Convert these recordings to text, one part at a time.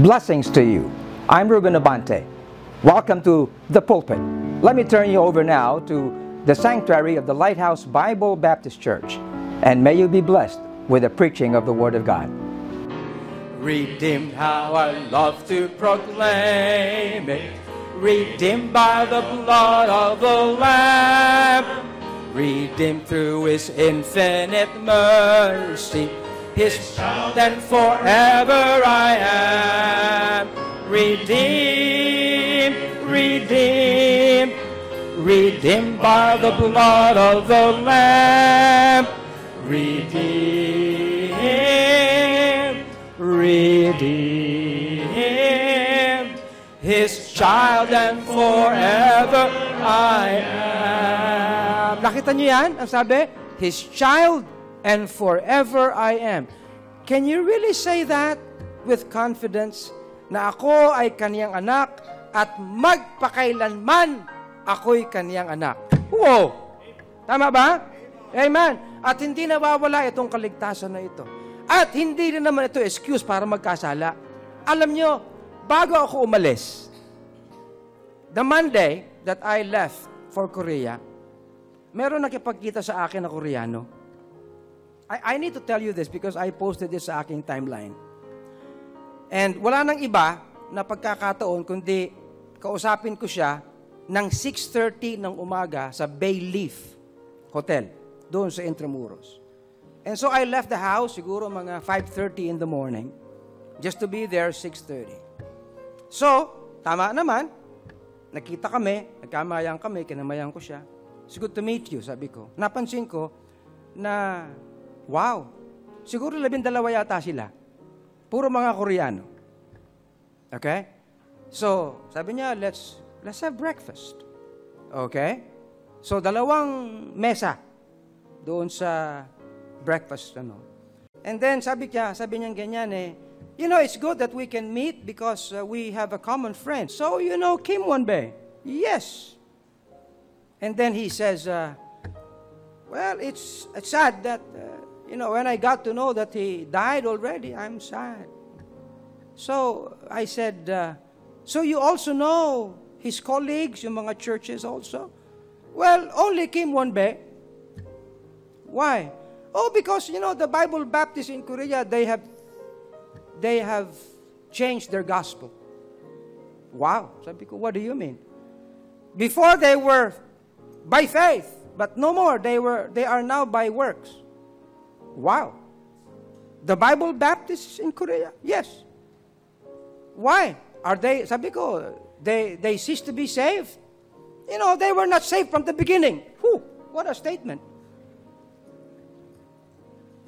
Blessings to you. I'm Ruben Abante. Welcome to The Pulpit. Let me turn you over now to the sanctuary of the Lighthouse Bible Baptist Church, and may you be blessed with the preaching of the Word of God. Redeemed, how I love to proclaim it. Redeemed by the blood of the Lamb. Redeemed through His infinite mercy. His child, and forever I am. Redeemed, redeemed, redeemed by the blood of the Lamb. Redeemed, redeemed, His child, and forever I am. Nakita niyo yan? Ang sabi, His child, and forever I am. Can you really say that with confidence? Na ako ay kaniyang anak at magpakailanman ako'y kaniyang anak. Wow! Tama ba? Amen. At hindi nawawala itong kaligtasan na ito. At hindi rin naman ito excuse para magkasala. Alam nyo, bago ako umalis, the Monday that I left for Korea, meron nakipagkita sa akin na Koreano. I need to tell you this because I posted this sa aking timeline. And wala nang iba na pagkakataon kundi kausapin ko siya ng 6:30 ng umaga sa Bayleaf Hotel, doon sa Intramuros. And so I left the house siguro mga 5:30 in the morning just to be there 6:30. So, tama naman, nakita kami, nagkamayang kami, kinamayan ko siya. It's good to meet you, sabi ko. Napansin ko na wow, siguro 12 yata sila. Puro mga Koreano. Okay? So, sabi niya, let's have breakfast. Okay? So, 2 mesa doon sa breakfast. And then, sabi niya ganyan you know, it's good that we can meet because we have a common friend. So, you know Kim Won-bae? Yes. And then he says, well, it's sad that you know, when I got to know that he died already, I'm sad. So, I said, so you also know his colleagues, yung mga churches also? Well, only Kim Won-bae. Why? Oh, because, you know, the Bible Baptists in Korea, they have changed their gospel. Wow. Sabi ko, what do you mean? Before they were by faith, but no more. They are now by works. Wow. The Bible Baptists in Korea? Yes. Why? Are they, sabi ko, they ceased to be saved? You know, they were not saved from the beginning. Whew, what a statement.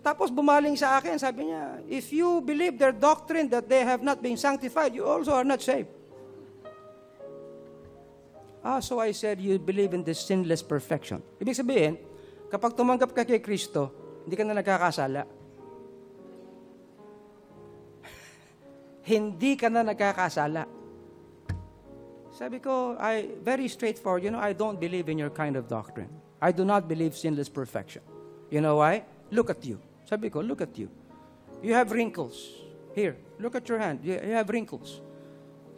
Tapos bumaling sa akin, sabi niya, if you believe their doctrine that they have not been sanctified, you also are not saved. So I said, you believe in this sinless perfection. Ibig sabihin, kapag tumanggap ka kay Kristo, hindi ka na nagkakasala. Hindi ka na nagkakasala. Sabi ko, very straightforward. You know, I don't believe in your kind of doctrine. I do not believe sinless perfection. You know why? Look at you. Sabi ko, look at you. You have wrinkles. Here, look at your hand. You have wrinkles.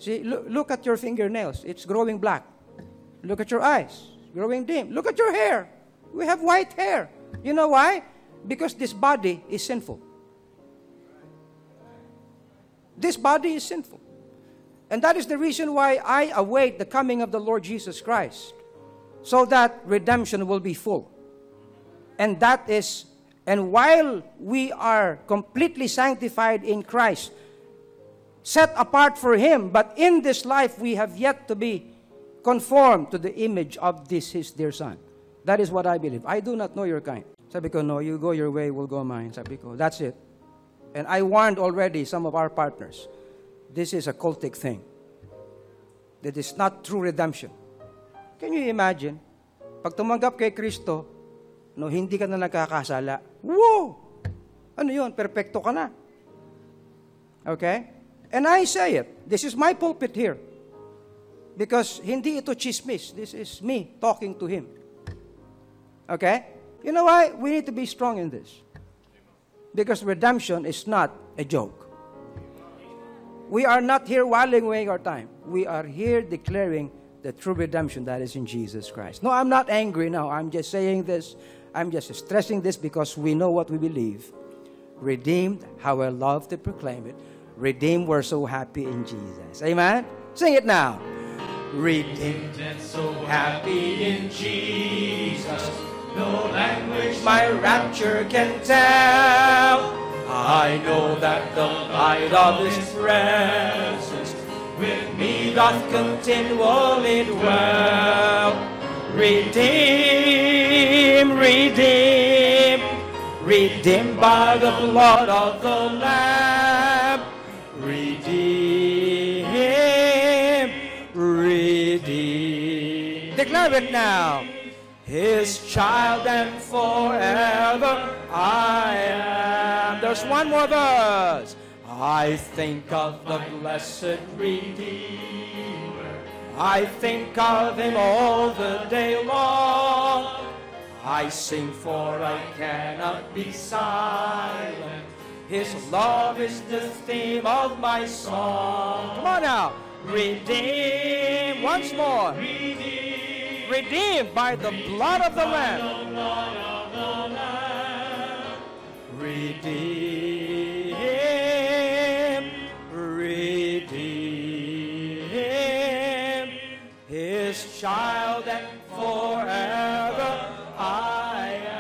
See, look at your fingernails. It's growing black. Look at your eyes. Growing dim. Look at your hair. We have white hair. You know why? Because this body is sinful. This body is sinful. And that is the reason why I await the coming of the Lord Jesus Christ, so that redemption will be full. And while we are completely sanctified in Christ, set apart for Him, but in this life we have yet to be conformed to the image of this His dear Son. That is what I believe. I do not know your kind. Sabi ko, no, you go your way, we'll go mine. Sabi ko, that's it. And I warned already some of our partners, this is a cultic thing. That is not true redemption. Can you imagine? Pag tumanggap kay Kristo, no, hindi ka na nagkakasala. Whoa! Ano yun? Perfecto ka na. Okay? And I say it. This is my pulpit here. Because hindi ito chismis. This is me talking to Him. Okay? You know why? We need to be strong in this. Because redemption is not a joke. We are not here whiling away our time. We are here declaring the true redemption that is in Jesus Christ. No, I'm not angry now. I'm just saying this. I'm just stressing this because we know what we believe. Redeemed, how I love to proclaim it. Redeemed, we're so happy in Jesus. Amen? Sing it now. Redeemed and so happy in Jesus. No language my rapture can tell. I know that the light of His presence with me doth continually dwell. Redeemed, redeemed, redeemed by the blood of the Lamb. Redeemed, redeemed. Declare it now. His child and forever I am. There's one more verse. I think of the blessed Redeemer. I think of Him all the day long. I sing for I cannot be silent. His love is the theme of my song. Come on now. Redeemed. Once more. Redeemed by the blood of the Lamb. Redeemed, redeemed, His child and forever I am.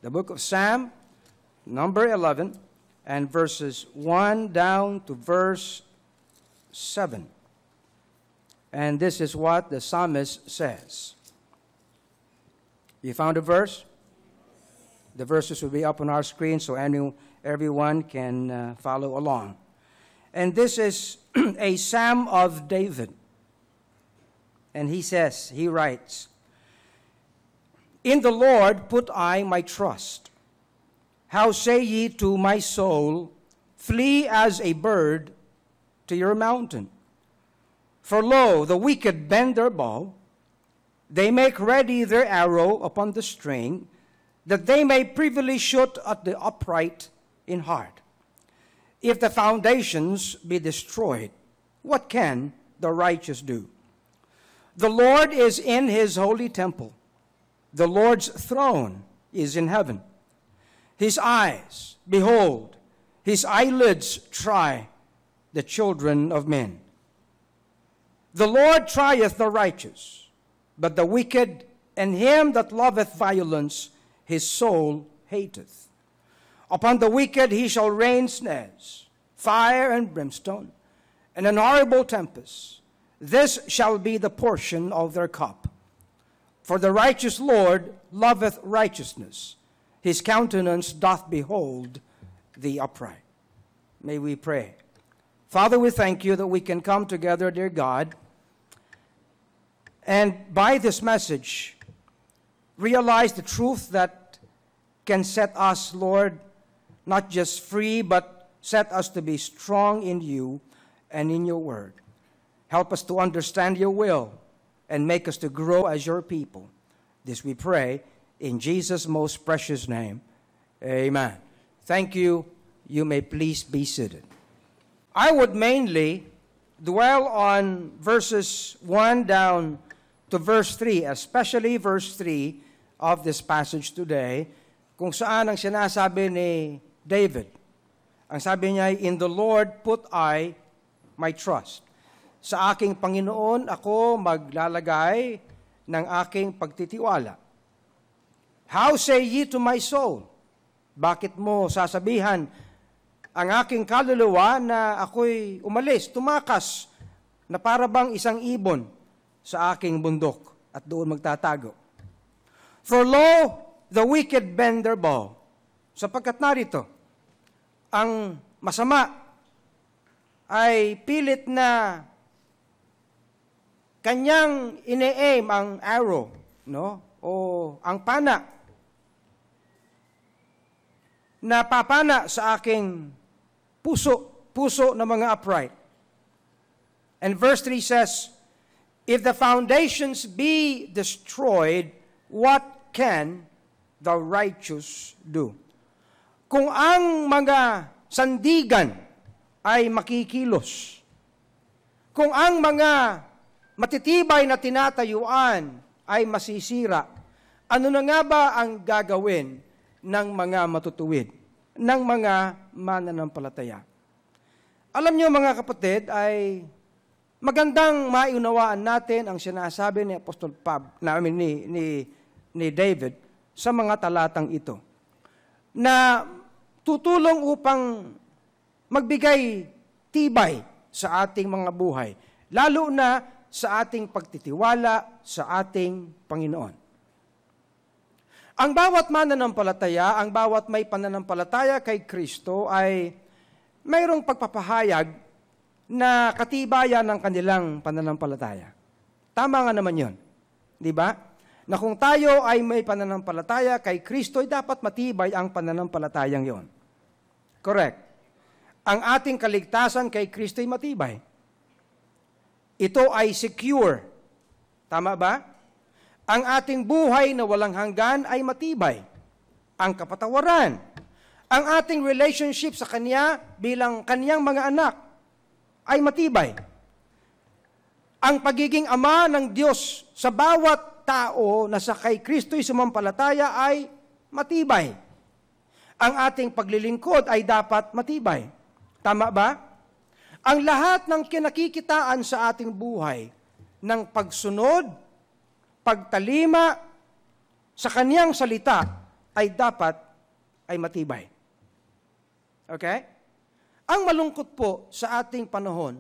The book of Psalm, number 11, and verses 1 down to verse 7. And this is what the psalmist says. You found a verse? The verses will be up on our screen so everyone can follow along. And this is a Psalm of David. And he writes, "In the Lord put I my trust. How say ye to my soul, flee as a bird to your mountain? For lo, the wicked bend their bow, they make ready their arrow upon the string, that they may privily shoot at the upright in heart. If the foundations be destroyed, what can the righteous do? The Lord is in his holy temple. The Lord's throne is in heaven. His eyes, behold, his eyelids try the children of men. The Lord trieth the righteous, but the wicked and him that loveth violence his soul hateth. Upon the wicked he shall rain snares, fire and brimstone, and an horrible tempest. This shall be the portion of their cup. For the righteous Lord loveth righteousness. His countenance doth behold the upright." May we pray. Father, we thank you that we can come together, dear God, and by this message, realize the truth that can set us, Lord, not just free, but set us to be strong in you and in your word. Help us to understand your will and make us to grow as your people. This we pray in Jesus' most precious name. Amen. Thank you. You may please be seated. I would mainly dwell on verses 1 down to verse 3, especially verse 3 of this passage today, kung saan ang sinasabi ni David. Ang sabi niya, "In the Lord put I my trust." Sa aking Panginoon ako maglalagay ng aking pagtitiwala. "How say ye to my soul?" Bakit mo sasabihan ang aking kaluluwa na ako'y umalis, tumakas, na para bang isang ibon sa aking bundok at doon magtatago? "For lo, the wicked bend their bow." Sapagkat narito, ang masama ay pilit na kanyang ine-aim ang arrow, no? O ang pana na papana sa aking puso ng mga upright. And verse 3 says, "If the foundations be destroyed, what can the righteous do?" Kung ang mga sandigan ay makikilos, kung ang mga matitibay na tinatayuan ay masisira, ano na nga ba ang gagawin ng mga matutuwid, ng mga mananampalataya? Alam niyo mga kapatid, ay magandang maiunawaan natin ang sinasabi ni Apostol ni David sa mga talatang ito, na tutulong upang magbigay tibay sa ating mga buhay, lalo na sa ating pagtitiwala sa ating Panginoon. Ang bawat mananampalataya, ang bawat may pananampalataya kay Kristo ay mayroong pagpapahayag na katibayan ng kanilang pananampalataya. Tama nga naman yun. Di ba? Na kung tayo ay may pananampalataya kay Kristo, ay dapat matibay ang pananampalatayang yon. Correct. Ang ating kaligtasan kay Kristo ay matibay. Ito ay secure. Tama ba? Ang ating buhay na walang hanggan ay matibay. Ang kapatawaran. Ang ating relationship sa Kanya bilang Kanyang mga anak ay matibay. Ang pagiging ama ng Diyos sa bawat tao na sa kay Kristo'y sumampalataya ay matibay. Ang ating paglilingkod ay dapat matibay. Tama ba? Ang lahat ng kinakikitaan sa ating buhay ng pagsunod, pagtalima sa Kaniyang salita ay dapat ay matibay. Okay? Ang malungkot po sa ating panahon,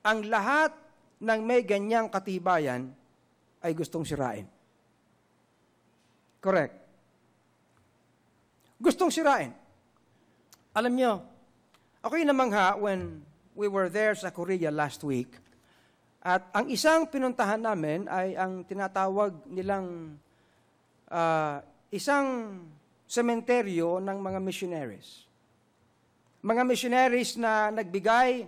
ang lahat ng may ganyang katibayan ay gustong sirain. Correct. Gustong sirain. Alam nyo, ako'y namangha when we were there sa Korea last week, at ang isang pinuntahan namin ay ang tinatawag nilang isang sementeryo ng mga missionaries. Mga missionaries na nagbigay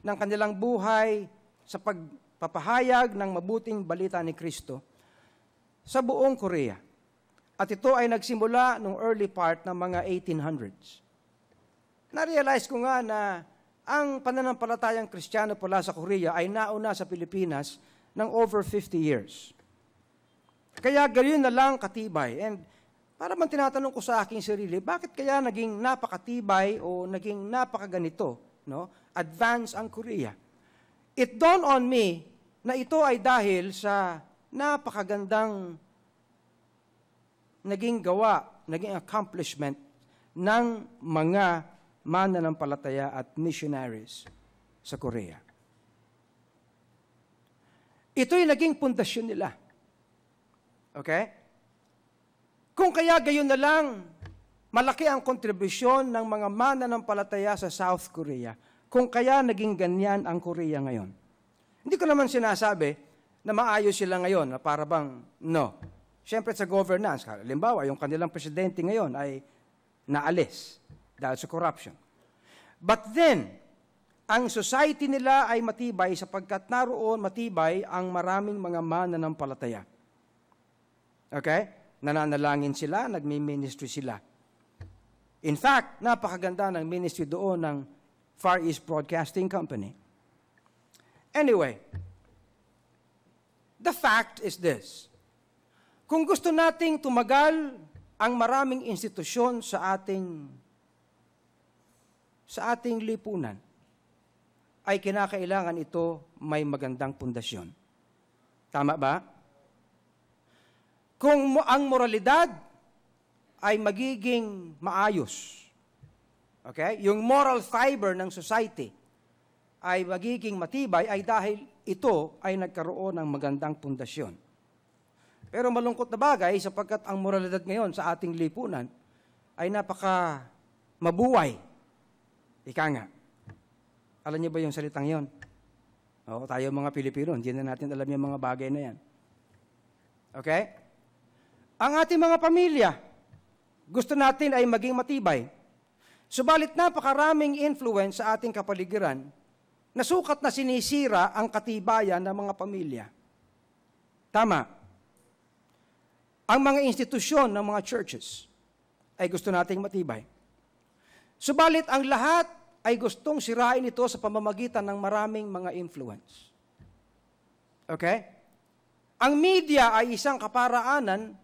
ng kanilang buhay sa pagpapahayag ng mabuting balita ni Kristo sa buong Korea. At ito ay nagsimula noong early part ng mga 1800s. Na-realize ko nga na ang pananampalatayang Kristiyano pala sa Korea ay nauna sa Pilipinas ng over 50 years. Kaya gayon na lang katibay. And para man tinatanong ko sa aking sarili, bakit kaya naging napakatibay o naging napakaganito, no? Advance ang Korea. It dawned on me na ito ay dahil sa napakagandang naging gawa, naging accomplishment ng mga mananampalataya at missionaries sa Korea. Ito'y naging pundasyon nila. Okay? Kung kaya gayon na lang, malaki ang kontribusyon ng mga mananampalataya sa South Korea. Kung kaya naging ganyan ang Korea ngayon. Hindi ko naman sinasabi na maayos sila ngayon, na para bang, no. Siyempre sa governance, halimbawa, yung kanilang presidente ngayon ay naalis dahil sa corruption. But then, ang society nila ay matibay sapagkat naroon matibay ang maraming mga mananampalataya. Okay? Nananalangin sila, nagmi-ministry sila. In fact, napakaganda ng ministry doon ng Far East Broadcasting Company. Anyway, the fact is this. Kung gusto nating tumagal ang maraming institusyon sa ating lipunan, ay kinakailangan ito may magandang pundasyon. Tama ba? Kung ang moralidad ay magiging maayos, okay? Yung moral fiber ng society ay magiging matibay ay dahil ito ay nagkaroon ng magandang pundasyon. Pero malungkot na bagay sapagkat ang moralidad ngayon sa ating lipunan ay napaka mabuhay. Ika nga. Alam niyo ba yung salitang yon? Oo, tayo mga Pilipino, hindi na natin alam yung mga bagay na yan. Okay? Ang ating mga pamilya, gusto natin ay maging matibay. Subalit napakaraming influence sa ating kapaligiran na sukat na sinisira ang katibayan ng mga pamilya. Tama. Ang mga institusyon ng mga churches ay gusto nating matibay. Subalit ang lahat ay gustong sirain ito sa pamamagitan ng maraming mga influence. Okay? Ang media ay isang kaparaanan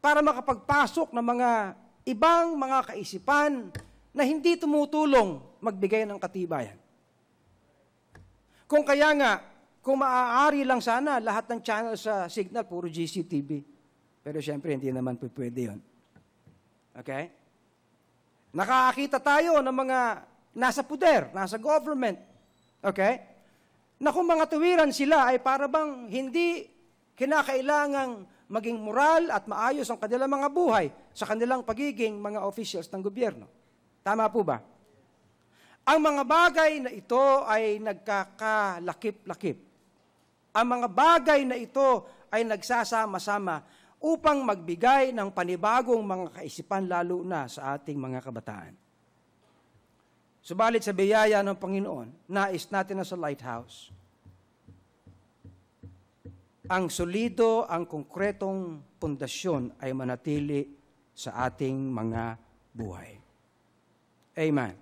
para makapagpasok ng mga ibang mga kaisipan na hindi tumutulong magbigay ng katibayan. Kung kaya nga, kung maaari lang sana, lahat ng channel sa Signal, puro GCTV. Pero siyempre, hindi naman pwede yun. Okay? Nakakita tayo ng mga nasa puder, nasa government. Okay? Na kung mga tuwiran sila ay para bang hindi kinakailangang maging moral at maayos ang kanilang mga buhay sa kanilang pagiging mga officials ng gobyerno. Tama po ba? Ang mga bagay na ito ay nagkakalakip-lakip. Ang mga bagay na ito ay nagsasama-sama upang magbigay ng panibagong mga kaisipan lalo na sa ating mga kabataan. Subalit sa biyaya ng Panginoon, nais natin na sa Lighthouse, ang solido, ang konkretong pundasyon ay manatili sa ating mga buhay. Amen.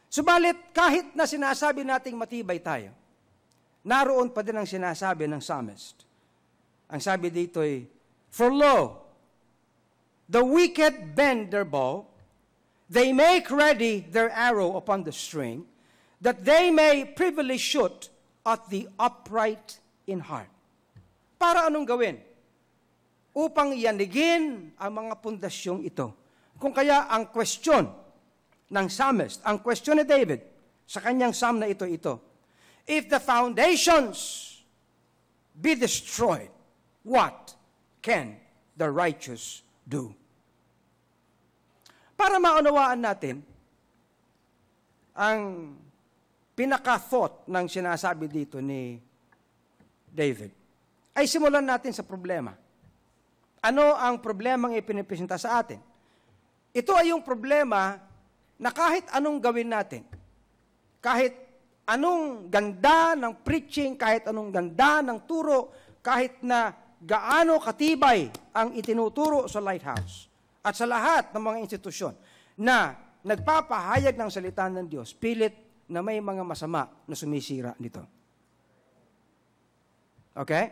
Subalit, kahit na sinasabi nating matibay tayo, naroon pa din ang sinasabi ng psalmist. Ang sabi dito ay, "For lo, the wicked bend their bow, they make ready their arrow upon the string, that they may privily shoot at the upright in heart." Para anong gawin? upang yanigin ang mga pundasyong ito. Kung kaya ang question ng psalmist, ang question ni David sa kanyang psalm na ito, if the foundations be destroyed, what can the righteous do? Para maunawaan natin ang pinaka-thought ng sinasabi dito ni David, ay simulan natin sa problema. Ano ang problemang ipinipresenta sa atin? Ito ay yung problema na kahit anong gawin natin, kahit anong ganda ng preaching, kahit anong ganda ng turo, kahit na gaano katibay ang itinuturo sa Lighthouse at sa lahat ng mga institusyon na nagpapahayag ng salita ng Diyos, pilit na may mga masama na sumisira nito. Okay?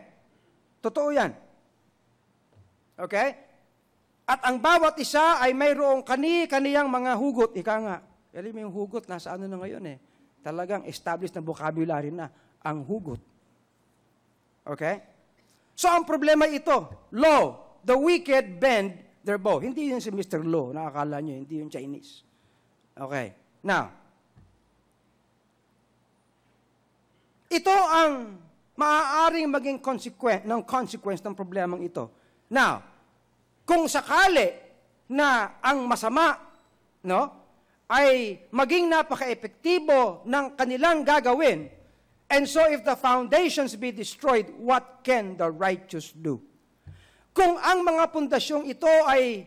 Totoo yan. Okay? At ang bawat isa ay mayroong kani-kaniyang mga hugot. Ika nga, alam mo yung hugot, nasa ano na ngayon eh. Talagang established na vocabulary na ang hugot. Okay? So, ang problema ito, law, the wicked bend their bow. Hindi yun si Mr. Law, nakakala nyo, hindi yun Chinese. Okay. Now, ito ang maaaring maging consequence ng problemang ito. Now, kung sakali na ang masama, ay maging napaka-epektibo ng kanilang gagawin, and so if the foundations be destroyed, what can the righteous do? Kung ang mga pundasyong ito ay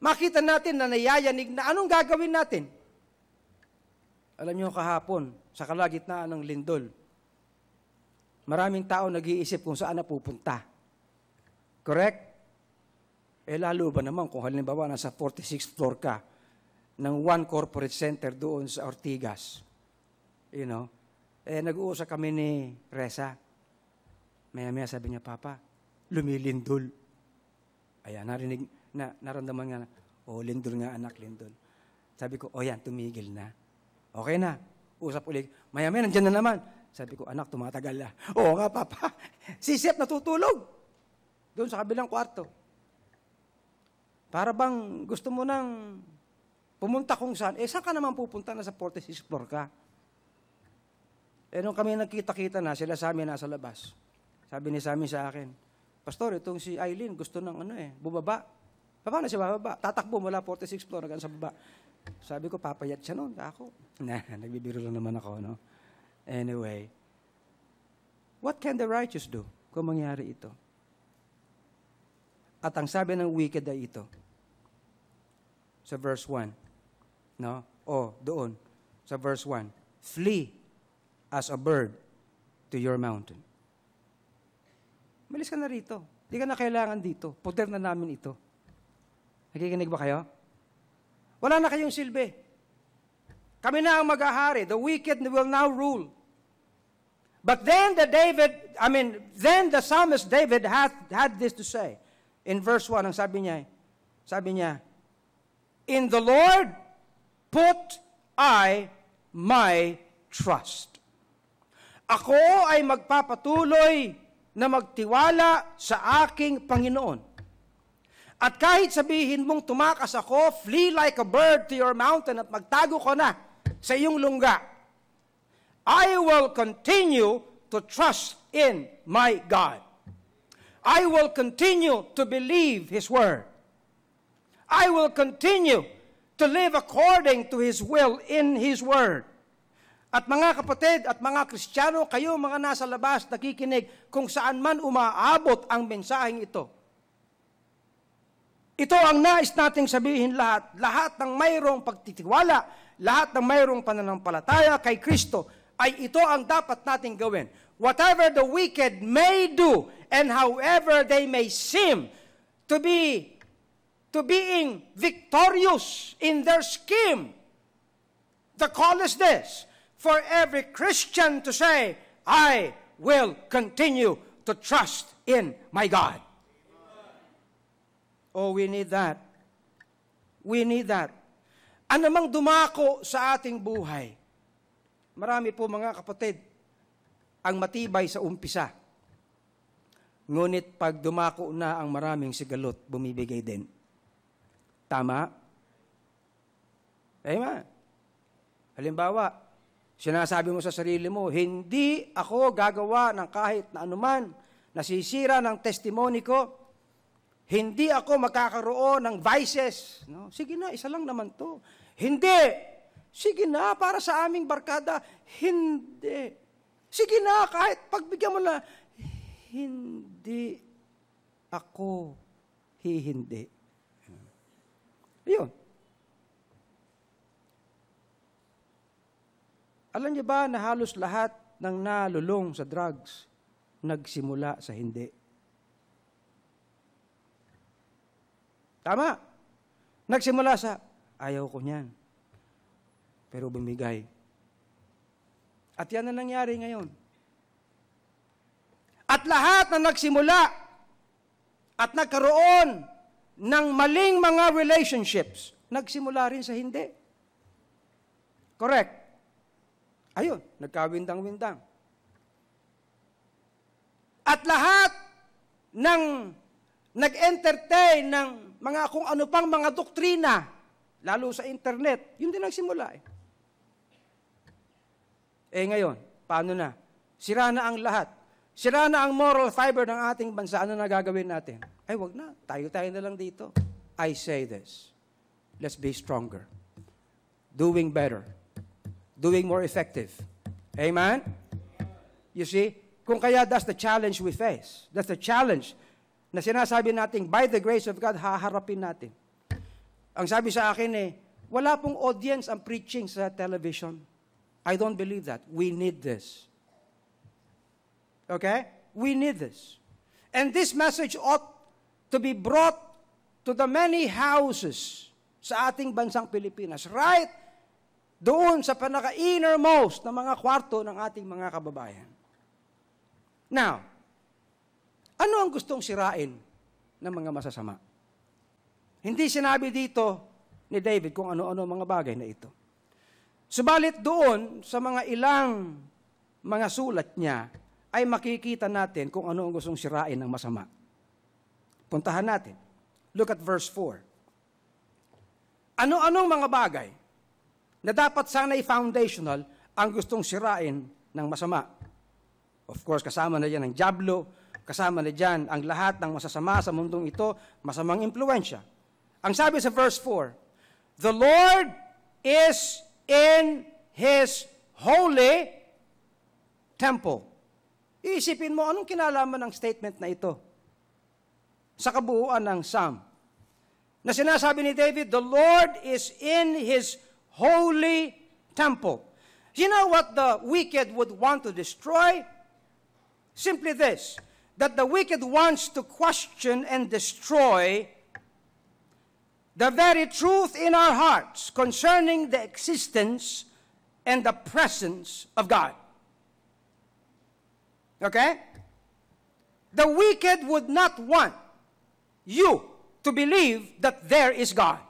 makita natin na nayayanig na, anong gagawin natin? Alam niyo kahapon, sa kalagitnaan ng lindol, maraming tao nag-iisip kung saan na pupunta. Correct? Lalo ba naman kung halimbawa nasa 46th floor ka ng one corporate center doon sa Ortigas. Nag-uusap kami ni Reza. Maya-maya sabi niya, Papa, lumilindol. Ayan, naramdaman nga na, lindol nga anak, lindol. Sabi ko, yan, tumigil na. Okay na. Usap ulit. Maya-maya, nandyan na naman. Sabi ko, anak, tumatagal na. Oo nga, Papa. Si Seth natutulog. Doon sa kabilang kwarto. Para bang gusto mo nang pumunta kung saan? Saan ka naman pupunta? Nasa 46th floor ka. Nung kami nagkita-kita na, sila sa amin nasa labas. Sabi ni Sammy sa akin, Pastor, itong si Eileen gusto ng bumaba. Paano siya bababa? Tatakbo mula 46th floor hanggang sa baba. Sabi ko, papayat siya noon. Ako. Nagbibiro lang naman ako, no? Anyway, what can the righteous do kung mangyari ito? At ang sabi ng wicked ay ito. Sa verse 1. Doon. Sa verse 1. Flee as a bird to your mountain. Malis ka na rito. Di ka na kailangan dito. Poder na namin ito. Nakikinig ba kayo? Wala na kayong silbi. Kami na ang mag-ahari. The wicked will now rule. But then the psalmist David had this to say. In verse 1, ang sabi niya, in the Lord put I my trust. Ako ay magpapatuloy na magtiwala sa aking Panginoon. At kahit sabihin mong tumakas ako, flee like a bird to your mountain at magtago ko na sa iyong lungga, I will continue to trust in my God. I will continue to believe His Word. I will continue to live according to His will in His Word. At mga kapatid at mga Kristiyano, kayo mga nasa labas, nakikinig, kung saan man umaabot ang mensaheng ito. Ito ang nais nating sabihin lahat. Lahat ng mayroong pagtitiwala, lahat ng mayroong pananampalataya kay Kristo, ay ito ang dapat nating gawin. Whatever the wicked may do, and however they may seem to being victorious in their scheme, the call is this, for every Christian to say, I will continue to trust in my God. Oh, we need that. We need that. Anumang dumako sa ating buhay, marami po mga kapatid, ang matibay sa umpisa. Ngunit pag dumako na ang maraming sigalot, bumibigay din. Tama? Amen. Halimbawa, sinasabi mo sa sarili mo, hindi ako gagawa ng kahit na anuman, nasisira ng testimony ko, hindi ako magkakaroon ng vices. No? Sige na, isa lang naman to. Hindi. Sige na, para sa aming barkada. Hindi. Sige na, kahit pagbigyan mo na, hindi ako hihindi. Ayun. Alam niyo ba na halos lahat ng nalulong sa drugs nagsimula sa hindi? Tama. Nagsimula sa, ayaw ko niyan. Pero bumigay. At yan na nangyari ngayon. At lahat na nagsimula at nagkaroon ng maling mga relationships, nagsimula rin sa hindi. Correct. Ayun, nagkawindang-windang. At lahat ng nag-entertain ng mga kung ano pang mga doktrina, lalo sa internet, yun din nagsimula eh. Ngayon, paano na? Sira na ang lahat. Sira na ang moral fiber ng ating bansa. Ano na gagawin natin? Wag na. Tayo-tayo na lang dito. I say this. Let's be stronger. Doing better. Doing more effective. Amen? You see? Kung kaya that's the challenge we face. That's the challenge na sinasabi natin, by the grace of God, haharapin natin. Ang sabi sa akin wala pong audience ang preaching sa television. I don't believe that. We need this. Okay? We need this. And this message ought to be brought to the many houses sa ating bansang Pilipinas. Right doon sa pinaka-innermost na mga kwarto ng ating mga kababayan. Now, ano ang gustong sirain ng mga masasama? Hindi sinabi dito ni David kung ano-ano mga bagay na ito. Subalit doon sa mga ilang mga sulat niya, ay makikita natin kung ano ang gustong sirain ng masama. Puntahan natin. Look at verse 4. Ano-anong mga bagay na dapat sana'y foundational ang gustong sirain ng masama? Of course, kasama na dyan ang dyablo, kasama na dyan ang lahat ng masasama sa mundong ito, masamang impluensya. Ang sabi sa verse 4, the Lord is in His holy temple. Iisipin mo, anong kinalaman ng statement na ito sa kabuuan ng Psalm? Na sinasabi ni David, the Lord is in His holy temple. You know what the wicked would want to destroy? Simply this, that the wicked wants to question and destroy the very truth in our hearts concerning the existence and the presence of God. Okay? The wicked would not want you to believe that there is God.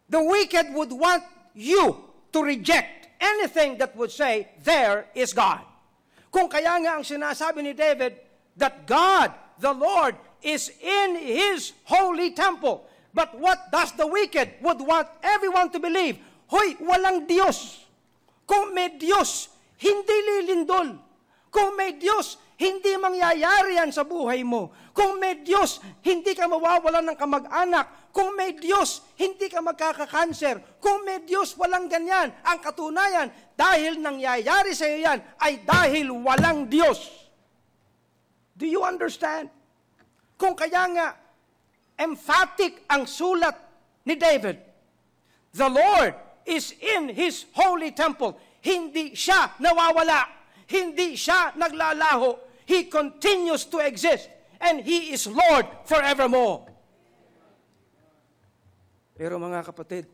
The wicked would want you to reject anything that would say, there is God. Kung kaya nga ang sinasabi ni David, that God, the Lord, is in His holy temple. But what does the wicked would want everyone to believe? Hoy, walang Diyos. Kung may Diyos, hindi lilindol. Kung may Diyos, hindi mangyayari yan sa buhay mo. Kung may Diyos, hindi ka mawawalan ng kamag-anak. Kung may Diyos, hindi ka magkakakanser. Kung may Diyos, walang ganyan. Ang katunayan, dahil nangyayari sa iyo yan, ay dahil walang Diyos. Do you understand? Kung kaya nga, emphatic ang sulat ni David. The Lord is in His holy temple. Hindi siya nawawala. Hindi siya naglalaho. He continues to exist. And He is Lord forevermore. Pero mga kapatid,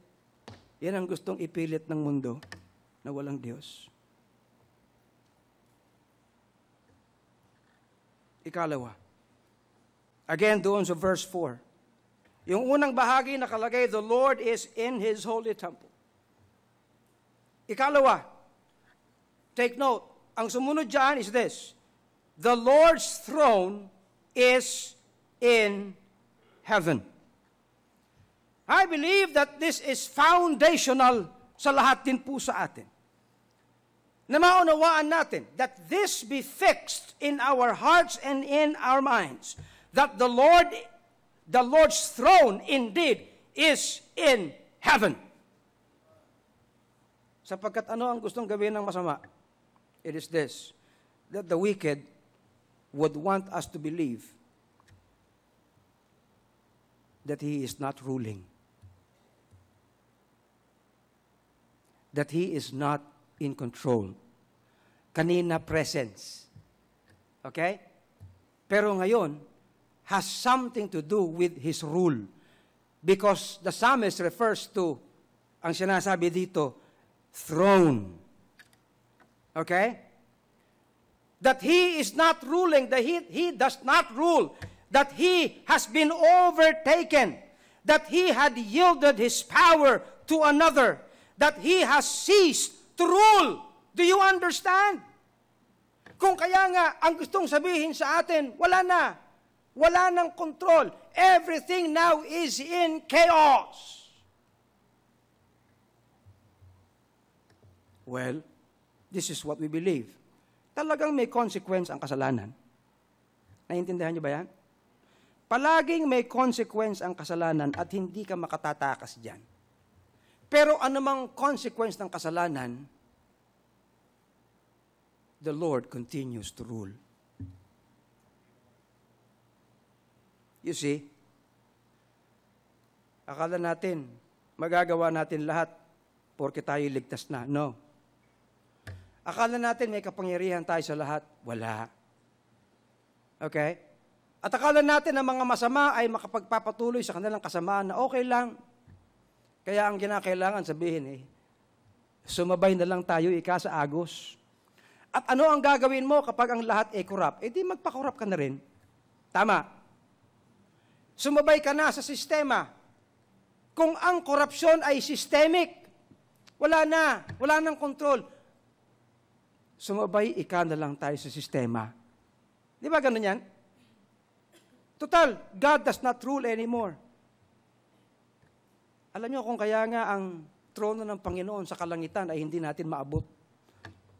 yan ang gustong ipilit ng mundo na walang Diyos. Ikalawa. Again, doon sa verse 4. Yung unang bahagi nakalagay, the Lord is in His holy temple. Ikalawa, take note, ang sumunod dyan is this, the Lord's throne is in heaven. I believe that this is foundational sa lahat din po sa atin. Na maunawaan natin that this be fixed in our hearts and in our minds. That the Lord's throne indeed is in heaven. Sapagkat ano ang gustong gawin ng masama? It is this, that the wicked would want us to believe that He is not ruling. That He is not in control. Kanina presence. Okay? Pero ngayon, has something to do with His rule. Because the psalmist refers to, ang sinasabi dito, throne. Okay? That He is not ruling, that He does not rule, that He has been overtaken, that He had yielded His power to another, that He has ceased to rule. Do you understand? Kung kaya nga, ang gustong sabihin sa atin, wala na. Wala nang control. Everything now is in chaos. Well, this is what we believe. Talagang may consequence ang kasalanan. Naiintindihan niyo ba yan? Palaging may consequence ang kasalanan at hindi ka makatatakas dyan. Pero anumang consequence ng kasalanan, the Lord continues to rule. You see, akala natin, magagawa natin lahat porke tayo ligtas na. No. Akala natin may kapangyarihan tayo sa lahat. Wala. Okay? At akala natin na mga masama ay makapagpapatuloy sa kanilang kasamaan na okay lang. Kaya ang kinakailangan sabihin sumabay na lang tayo ika sa agos. At ano ang gagawin mo kapag ang lahat ay corrupt? Di magpa-corrupt ka na rin. Tama. Sumabay ka na sa sistema. Kung ang korupsyon ay systemic, wala nang control. Sumabay ika na lang tayo sa sistema. Di ba ganun yan? Total, God does not rule anymore. Alam niyo kung kaya nga ang trono ng Panginoon sa kalangitan ay hindi natin maabot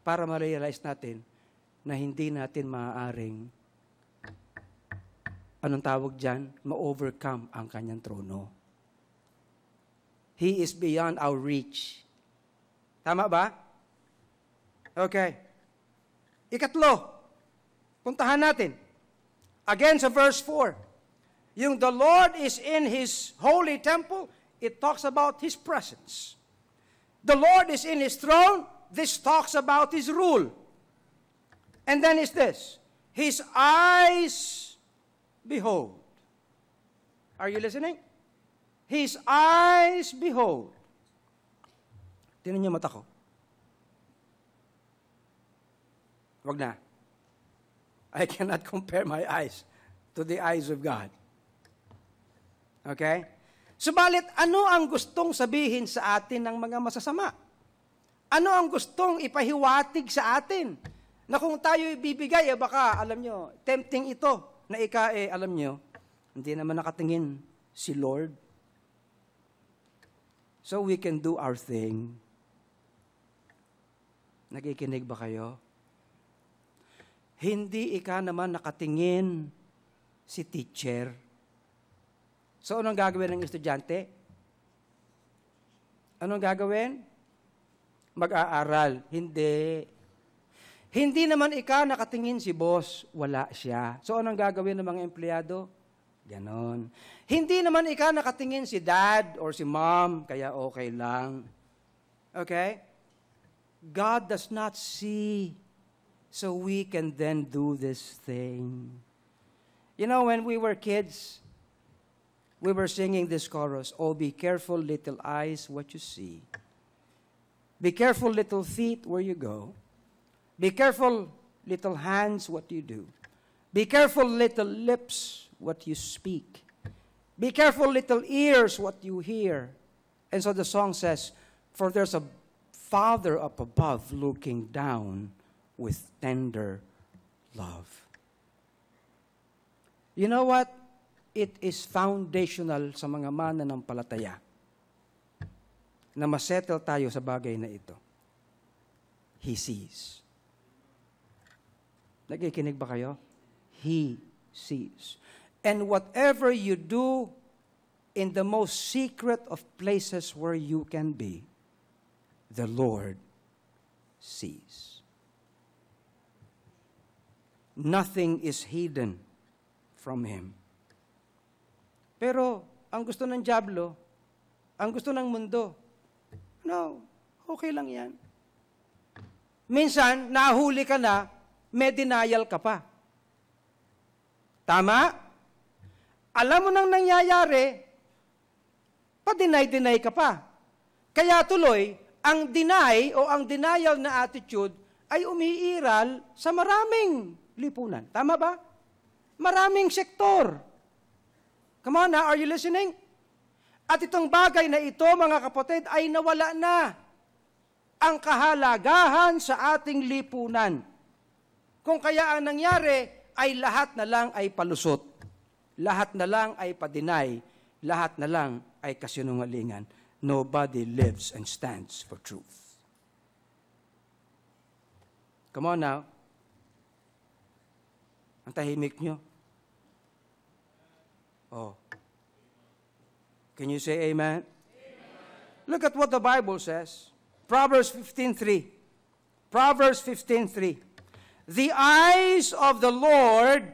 para ma-realize natin na hindi natin maaaring anong tawag dyan? Ma-overcome ang kanyang trono. He is beyond our reach. Tama ba? Okay. Ikatlo, puntahan natin. Again sa verse 4. Yung the Lord is in His holy temple, it talks about His presence. The Lord is in His throne, this talks about His rule. And then is this, His eyes behold. Are you listening? His eyes behold. Tingnan niyo mata ko. Wag na. I cannot compare my eyes to the eyes of God. Okay? Subalit, ano ang gustong sabihin sa atin ng mga masasama? Ano ang gustong ipahiwatig sa atin? Na kung tayo ibibigay, baka, alam nyo, tempting ito, na alam nyo, hindi naman nakatingin si Lord. So we can do our thing. Nakikinig ba kayo? Hindi naman nakatingin si teacher. So, anong gagawin ng estudyante? Anong gagawin? Mag-aaral. Hindi. Hindi naman nakatingin si boss. Wala siya. So, anong gagawin ng mga empleyado? Ganon. Hindi naman nakatingin si dad or si mom. Kaya okay lang. Okay? God does not see. So we can then do this thing. You know, when we were kids, we were singing this chorus, oh, be careful, little eyes, what you see. Be careful, little feet, where you go. Be careful, little hands, what you do. Be careful, little lips, what you speak. Be careful, little ears, what you hear. And so the song says, for there's a Father up above looking down with tender love. You know what? It is foundational sa mga mananampalataya na masettle tayo sa bagay na ito. He sees. Nakikinig ba kayo? He sees. And whatever you do in the most secret of places where you can be, the Lord sees. Nothing is hidden from Him. Pero, ang gusto ng dyablo, ang gusto ng mundo, no, okay lang yan. Minsan, nahuli ka na, may denial ka pa. Tama? Alam mo nang nangyayari, pa-deny ka pa. Kaya tuloy, ang deny o ang denial na attitude ay umiiral sa maraming lipunan. Tama ba? Maraming sektor. Come on now, are you listening? At itong bagay na ito, mga kapatid, ay nawala na ang kahalagahan sa ating lipunan. Kung kaya ang nangyari ay lahat na lang ay palusot. Lahat na lang ay padinay. Lahat na lang ay kasinungalingan. Nobody lives and stands for truth. Come on now. Ang tahimik nyo. Oh. Can you say amen? Amen? Look at what the Bible says. Proverbs 15:3. Proverbs 15:3. The eyes of the Lord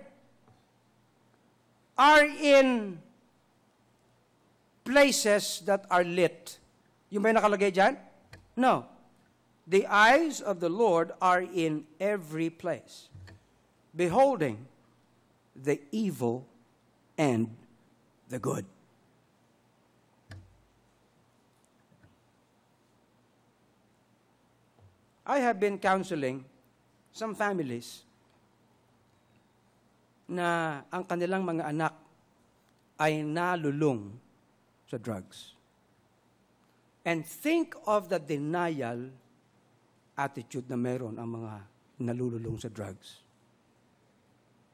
are in places that are lit. Yung ba yung nakalagay dyan? No. The eyes of the Lord are in every place, beholding the evil and the good. I have been counseling some families na ang kanilang mga anak ay nalulung sa drugs. And think of the denial attitude na meron ang mga nalululong sa drugs.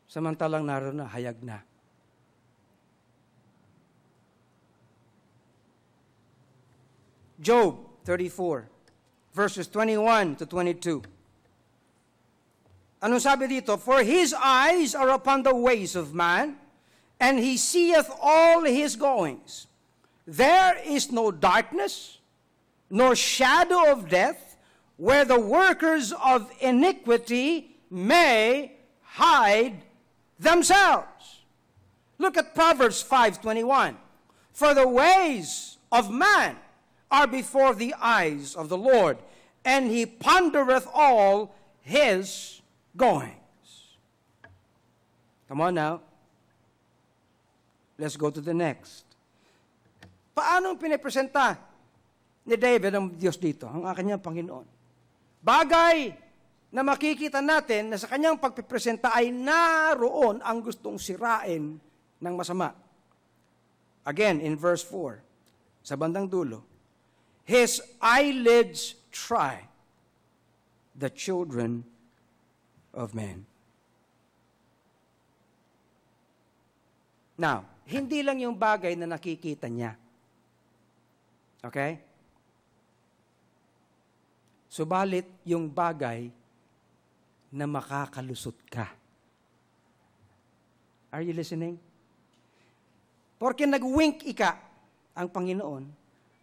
Samantalang naroon na, hayag na. Job 34, verses 21 to 22. Anong sabi dito? For his eyes are upon the ways of man, and he seeth all his goings. There is no darkness, nor shadow of death, where the workers of iniquity may hide themselves. Look at Proverbs 5:21. For the ways of man are before the eyes of the Lord, and he pondereth all his goings. Come on now. Let's go to the next. Paano pinipresenta ni David ang Diyos dito, ang kanyang Panginoon? Bagay na makikita natin na sa kanyang pagpipresenta ay naroon ang gustong sirain ng masama. Again, in verse 4, sa bandang dulo, his eyelids try the children of men. Now, hindi lang yung bagay na nakikita niya. Okay? Subalit yung bagay na makakalusot ka. Are you listening? Porque nag-wink ika ang Panginoon,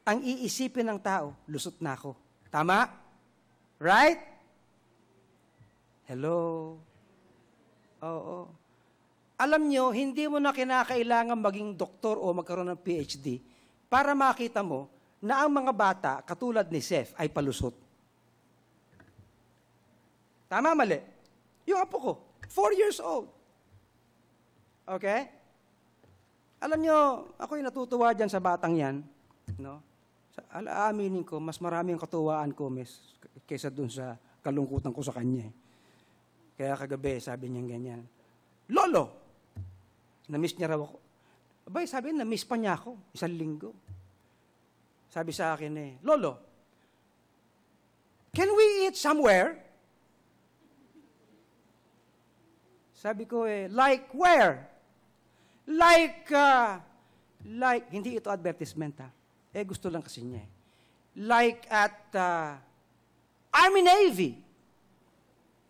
ang iisipin ng tao, lusot na ako. Tama? Right? Hello? Oo. Alam nyo, hindi mo na kinakailangan maging doktor o magkaroon ng PhD para makita mo na ang mga bata, katulad ni Seth, ay palusot. Tama, mali? Yung apo ko, 4 years old. Okay? Alam nyo, ako'y natutuwa dyan sa batang yan. No? Aaminin ko, mas maraming katuwaan ko, miss, kaysa dun sa kalungkutan ko sa kanya. Kaya kagabi, sabi niya ganyan, Lolo! Na-miss niya raw ako. Abay, sabi, na-miss pa niya ako, 1 linggo. Sabi sa akin Lolo, can we eat somewhere? Sabi ko like where? Like, hindi ito advertisement ha. Gusto lang kasi niya eh. Like at Army Navy.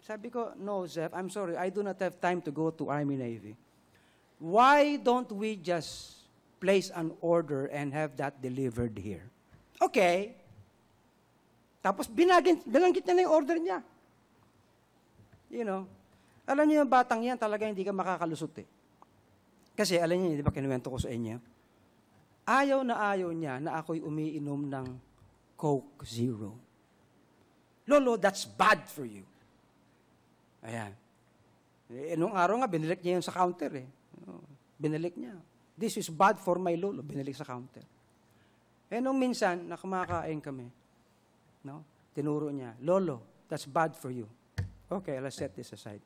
Sabi ko, no, Zeph, I'm sorry, I do not have time to go to Army Navy. Why don't we just place an order and have that delivered here? Okay. Tapos binanggit niya na yung order niya. You know, alam niyo yung batang yan, talaga hindi ka makakalusot eh. Kasi alam niyo, di ba kinuwento ko sa inyo? Ayaw niya na ako'y umiinom ng Coke Zero. Lolo, that's bad for you. Ayan. Nung araw nga, binilik niya yun sa counter eh. Binilik niya. This is bad for my lolo. Binilik sa counter. Nung minsan, nakumakain kami, no? Tinuro niya, Lolo, that's bad for you. Okay, let's set this aside.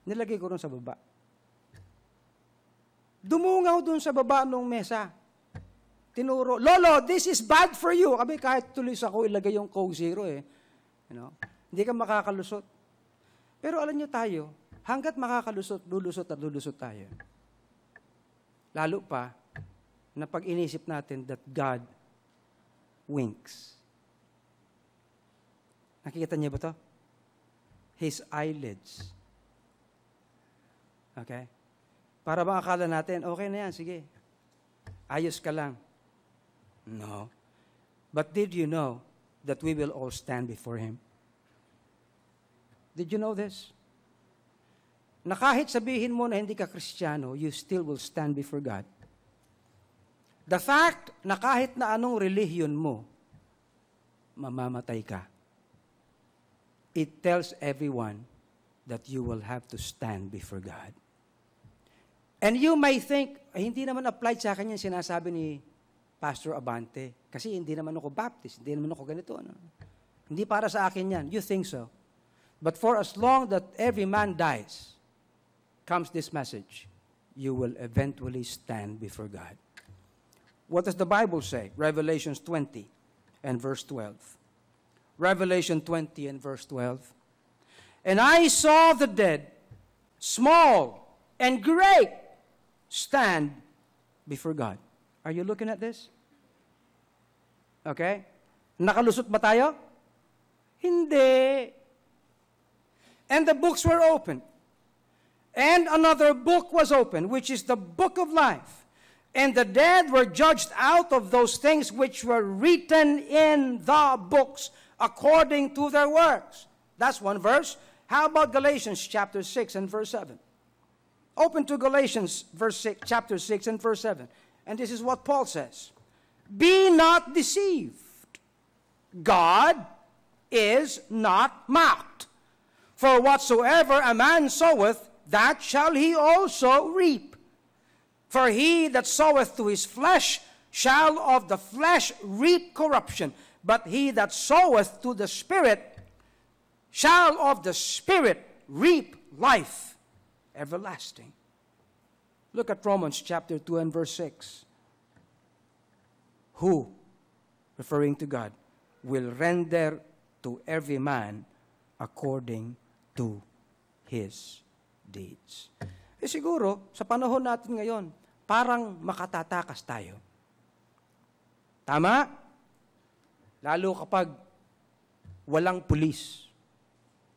Nilagay ko rin sa baba. Dumungaw dun sa baba ng mesa. Tinuro, Lolo, this is bad for you. Abi, kahit tulis ako, ilagay yung Coke Zero eh. You know? Hindi ka makakalusot. Pero alam niyo tayo, hanggat makakalusot, lulusot tayo. Lalo pa, na pag inisip natin that God winks. Nakikita niyo ba to? His eyelids. Okay? Para bang akala natin, okay na yan, sige. Ayos ka lang. No. But did you know that we will all stand before Him? Did you know this? Na kahit sabihin mo na hindi ka Kristiyano, you still will stand before God. The fact na kahit na anong relihiyon mo, mamamatay ka. It tells everyone that you will have to stand before God. And you may think, ay, hindi naman applied sa akin yung sinasabi ni Pastor Abante. Kasi hindi naman ako Baptist, hindi naman ako ganito. Ano? Hindi para sa akin yan. You think so. But for as long that every man dies, comes this message, you will eventually stand before God. What does the Bible say? Revelation 20 and verse 12. Revelation 20 and verse 12. And I saw the dead, small and great, stand before God. Are you looking at this? Okay? Nakalusot ba tayo? Hindi. And the books were opened. And another book was opened, which is the book of life. And the dead were judged out of those things which were written in the books according to their works. That's one verse. How about Galatians chapter 6 and verse 7? Open to Galatians chapter 6 and verse 7. And this is what Paul says. Be not deceived. God is not mocked. For whatsoever a man soweth, that shall he also reap. For he that soweth to his flesh shall of the flesh reap corruption. But he that soweth to the Spirit shall of the Spirit reap life everlasting. Look at Romans chapter 2 and verse 6. Who, referring to God, will render to every man according to his deeds. Siguro, sa panahon natin ngayon, parang makatatakas tayo. Tama? Lalo kapag walang pulis.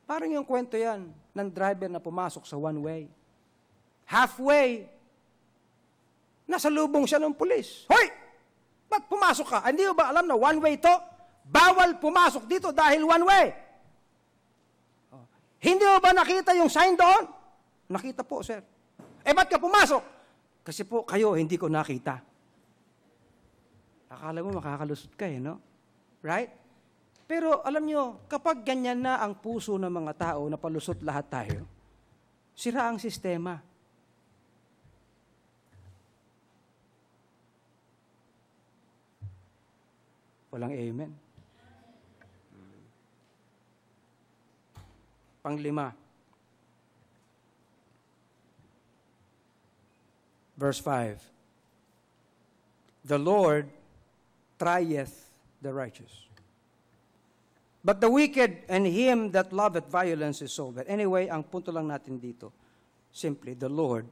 Parang yung kwento yan ng driver na pumasok sa one way. Halfway, nasa lubong siya ng pulis. Hoy! Ba't pumasok ka? Hindi mo ba alam na one way to? Bawal pumasok dito dahil one way. Hindi mo ba nakita yung sign doon? Nakita po, sir. Ba't ka pumasok? Kasi po, kayo, hindi ko nakita. Akala mo makakalusot ka no? Right? Pero alam nyo, kapag ganyan na ang puso ng mga tao na palusot lahat tayo, sira ang sistema. Walang amen. Panglima. Verse 5. The Lord trieth the righteous. But the wicked and him that loveth violence is so bad. Anyway, ang punto lang natin dito, simply, the Lord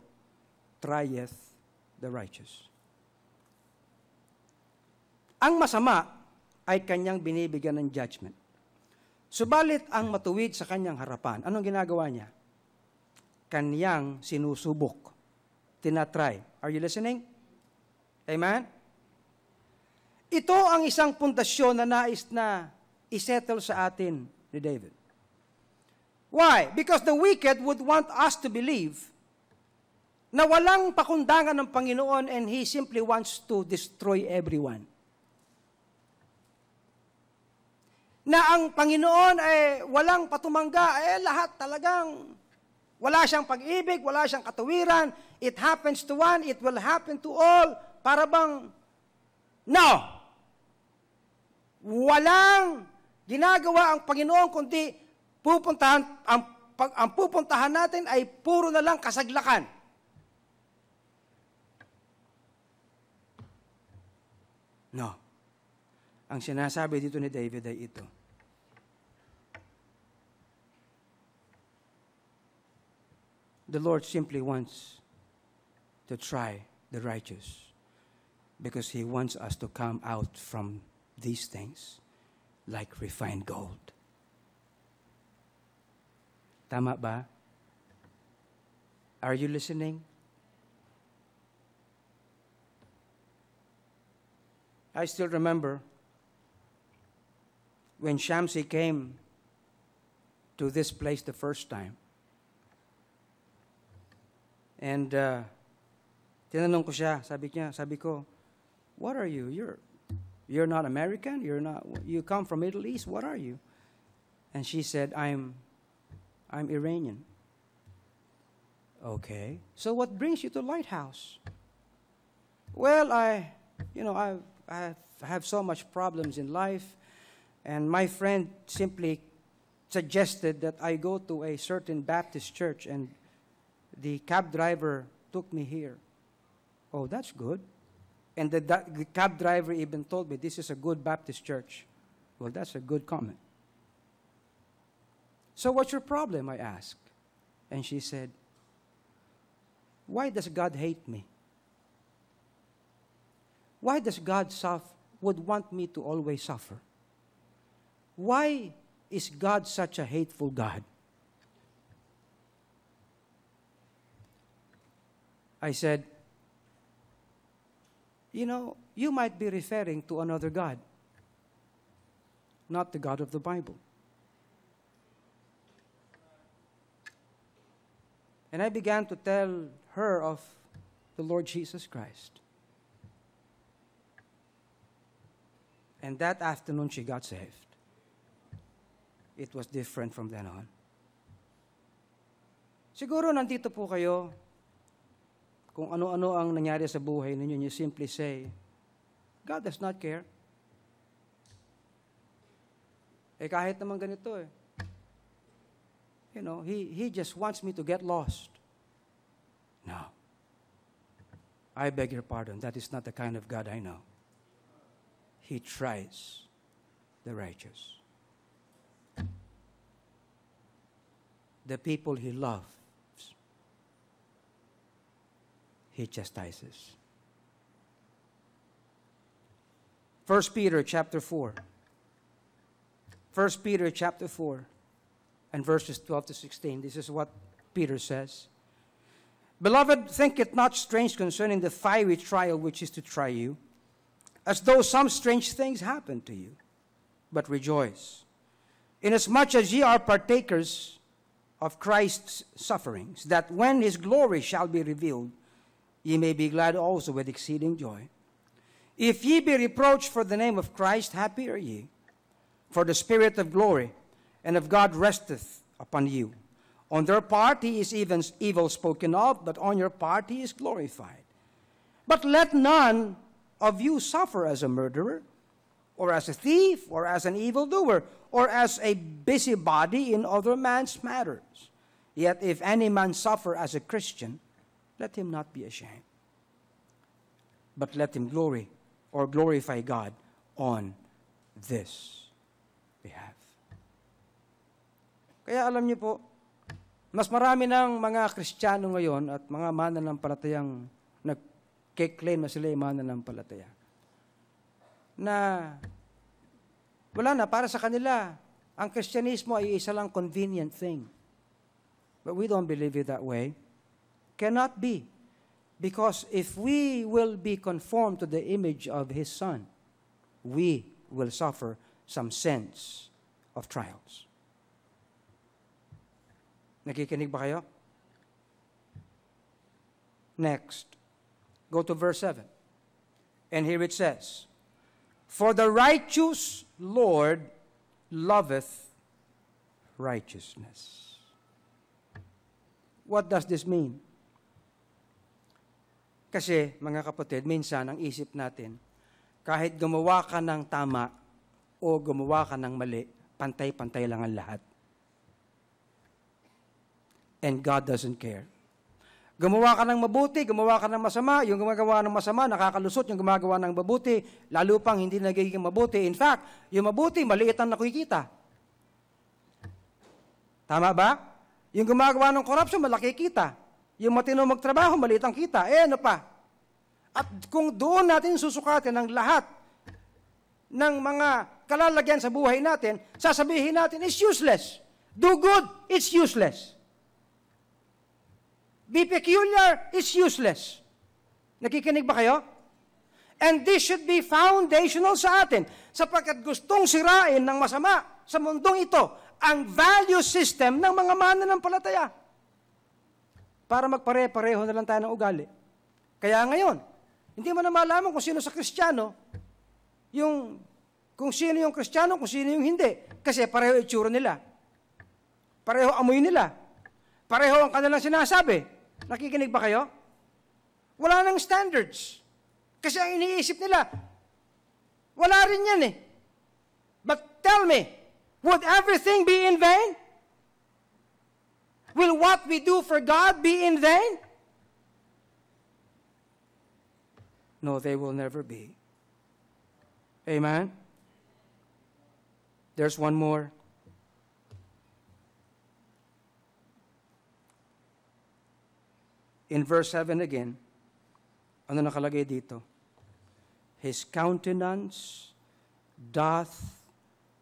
trieth the righteous. Ang masama ay kanyang binibigyan ng judgment. Subalit ang matuwid sa kanyang harapan, anong ginagawa niya? Kanyang sinusubok. Tinatry. Are you listening? Amen? Ito ang isang pundasyon na nais na isettle sa atin ni David. Why? Because the wicked would want us to believe na walang pakundangan ng Panginoon and He simply wants to destroy everyone. Na ang Panginoon ay walang patumangga, lahat talagang wala siyang pag-ibig, wala siyang katuwiran, it happens to one, it will happen to all, para bang, no! Walang ginagawa ang Panginoon, kundi ang pupuntahan natin ay puro na lang kasaglakan. No. Ang sinasabi dito ni David ay ito. The Lord simply wants to try the righteous because He wants us to come out from these things like refined gold. Tama ba? Are you listening? I still remember when Shamsi came to this place the first time. And tinanong ko siya, sabi ko, what are you? You're not American? You come from Middle East? What are you? And she said, I'm Iranian. Okay. So what brings you to Lighthouse? Well, I have so much problems in life, and my friend simply suggested that I go to a certain Baptist church, and the cab driver took me here. Oh, that's good. And the cab driver even told me, this is a good Baptist church. Well, that's a good comment. So what's your problem, I asked. And she said, why does God hate me? Why does God would want me to always suffer? Why is God such a hateful God? I said, you might be referring to another God, not the God of the Bible. And I began to tell her of the Lord Jesus Christ. And that afternoon, she got saved. It was different from then on. Siguro nandito po kayo, kung ano-ano ang nangyari sa buhay ninyo, you simply say, God does not care. Kahit naman ganito He just wants me to get lost. No. I beg your pardon. That is not the kind of God I know. He tries the righteous. The people He loves, He chastises. 1 Peter chapter 4. 1 Peter chapter 4 and verses 12 to 16. This is what Peter says. Beloved, think it not strange concerning the fiery trial which is to try you, as though some strange things happened to you. But rejoice, inasmuch as ye are partakers of Christ's sufferings, that when His glory shall be revealed, ye may be glad also with exceeding joy. If ye be reproached for the name of Christ, happy are ye, for the Spirit of glory and of God resteth upon you. On their part He is even evil spoken of, but on your part He is glorified. But let none of you suffer as a murderer, or as a thief, or as an evildoer, or as a busybody in other man's matters. Yet if any man suffer as a Christian, let him not be ashamed, but let him glorify God on this behalf. Kaya alam niyo po, mas marami ng mga Kristiyano ngayon at mga mananampalatayang nagke-claim na sila yung mananampalataya. Na wala na, para sa kanila, ang Kristyanismo ay isa lang convenient thing. But we don't believe it that way. Cannot be. Because if we will be conformed to the image of His Son, we will suffer some sense of trials. Nakikinig ba kayo? Next, go to verse 7. And here it says, "For the righteous Lord loveth righteousness." What does this mean? Kasi, mga kapatid, minsan ang isip natin, kahit gumawa ka ng tama o gumawa ka ng mali, pantay-pantay lang ang lahat. And God doesn't care. Gumawa ka ng mabuti, gumawa ka ng masama, yung gumagawa ng masama, nakakalusot, yung gumagawa ng mabuti, lalo pang hindi nagiging mabuti. In fact, yung mabuti, maliit ang nakikita. Tama ba? Yung gumagawa ng corruption, malaki kita. Yung matino magtrabaho, maliit ang kita. Ano pa? At kung doon natin susukatin ang lahat ng mga kalalagyan sa buhay natin, sasabihin natin, it's useless. Do good, it's useless. Be peculiar, it's useless. Nakikinig ba kayo? And this should be foundational sa atin, sapagkat gustong sirain ng masama sa mundong ito ang value system ng mga mananampalataya. Para magpare-pareho na lang tayo ng ugali. Kaya ngayon, hindi mo na malaman kung sino sa Kristiyano, kung sino yung Kristiyano, kung sino yung hindi. Kasi pareho itsura nila. Pareho amoy nila. Pareho ang kanilang sinasabi. Nakikinig ba kayo? Wala nang standards. Kasi ang iniisip nila, wala rin yan eh. But tell me, would everything be in vain? Will what we do for God be in vain? No, they will never be. Amen? There's one more. In verse 7 again, ano nakalagay dito? His countenance doth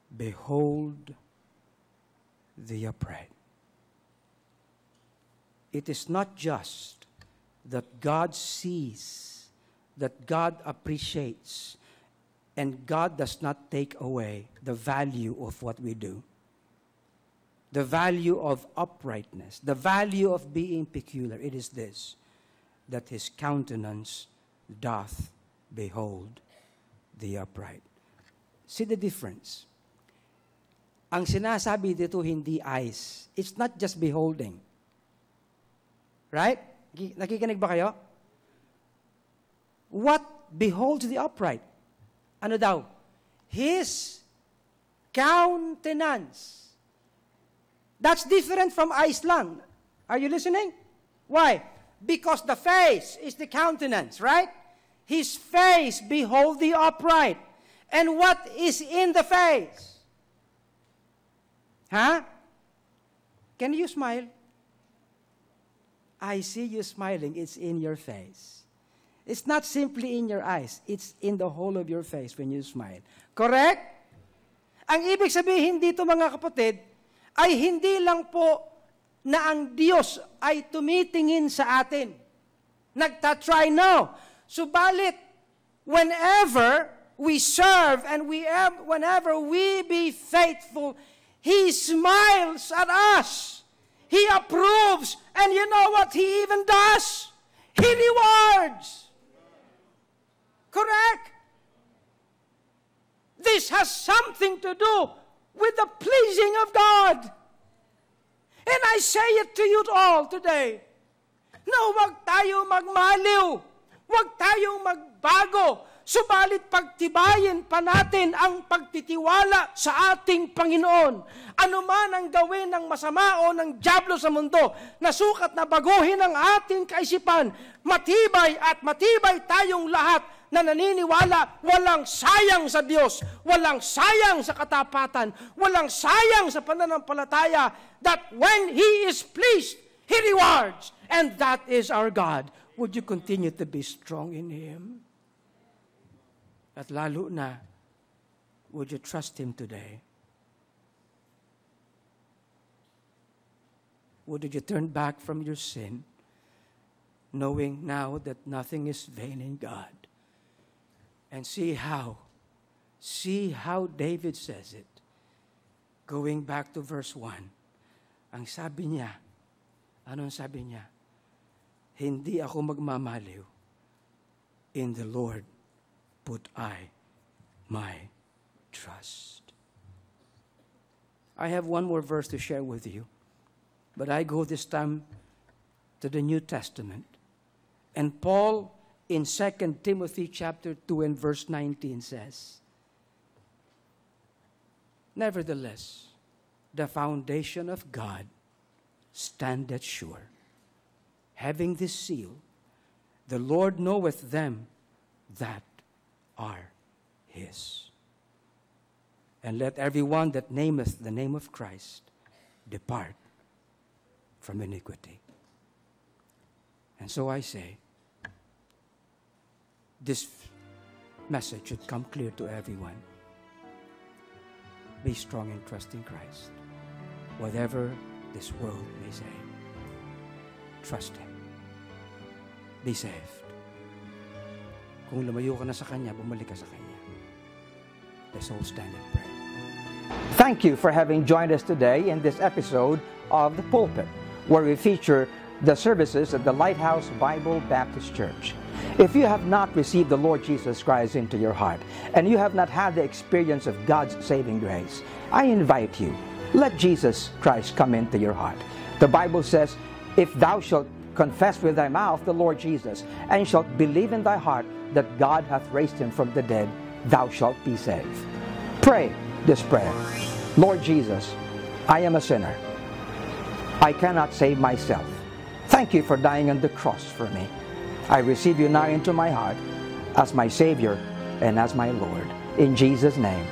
behold the upright. It is not just that God sees, that God appreciates, and God does not take away the value of what we do. The value of uprightness, the value of being peculiar. It is this, that His countenance doth behold the upright. See the difference. Ang sinasabi dito hindi eyes. It's not just beholding. Right? Nakikinig ba kayo? What beholds the upright? Ano daw? His countenance. That's different from eyes lang. Are you listening? Why? Because the face is the countenance, right? His face behold the upright. And what is in the face? Huh? Can you smile? I see you smiling. It's in your face. It's not simply in your eyes. It's in the whole of your face when you smile. Correct? Ang ibig sabihin dito, mga kapatid, ay hindi lang po na ang Diyos ay tumitingin sa atin. Nagtatry now. Subalit, whenever we serve and whenever we be faithful, He smiles at us. He approves. And you know what He even does? He rewards. Correct? This has something to do with the pleasing of God. And I say it to you all today. No, wag tayo magmaliw. Wag tayong magbago. Subalit pagtibayin pa natin ang pagtitiwala sa ating Panginoon. Ano man ang gawin ng masama o ng dyablo sa mundo, na sukat na baguhin ang ating kaisipan, matibay at matibay tayong lahat na naniniwala walang sayang sa Diyos, walang sayang sa katapatan, walang sayang sa pananampalataya, that when He is pleased, He rewards. And that is our God. would you continue to be strong in Him? At lalo na, would you trust Him today? Would you turn back from your sin, knowing now that nothing is vain in God? And see how David says it. Going back to verse 1, ang sabi niya, anong sabi niya? Hindi ako magmamaliw. In the Lord put I my trust. I have one more verse to share with you, but I go this time to the New Testament. And Paul in 2 Timothy chapter 2 and verse 19 says, nevertheless, the foundation of God standeth sure, having this seal, the Lord knoweth them that are His. And let everyone that nameth the name of Christ depart from iniquity. And so I say, this message should come clear to everyone. Be strong and trust in Christ. Whatever this world may say, trust Him. Be saved. Kung lumayo ka na sa Kanya, bumalik ka sa Kanya. Let's all stand and pray. Thank you for having joined us today in this episode of The Pulpit, where we feature the services of the Lighthouse Bible Baptist Church. If you have not received the Lord Jesus Christ into your heart, and you have not had the experience of God's saving grace, I invite you, let Jesus Christ come into your heart. The Bible says, if thou shalt confess with thy mouth the Lord Jesus, and shalt believe in thy heart that God hath raised Him from the dead, thou shalt be saved. Pray this prayer. Lord Jesus, I am a sinner. I cannot save myself. Thank you for dying on the cross for me. I receive you now into my heart as my Savior and as my Lord. In Jesus' name,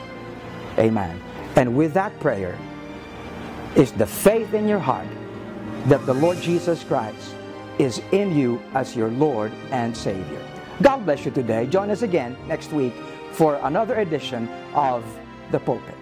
amen. And with that prayer is the faith in your heart that the Lord Jesus Christ is in you as your Lord and Savior. God bless you today. Join us again next week for another edition of The Pulpit.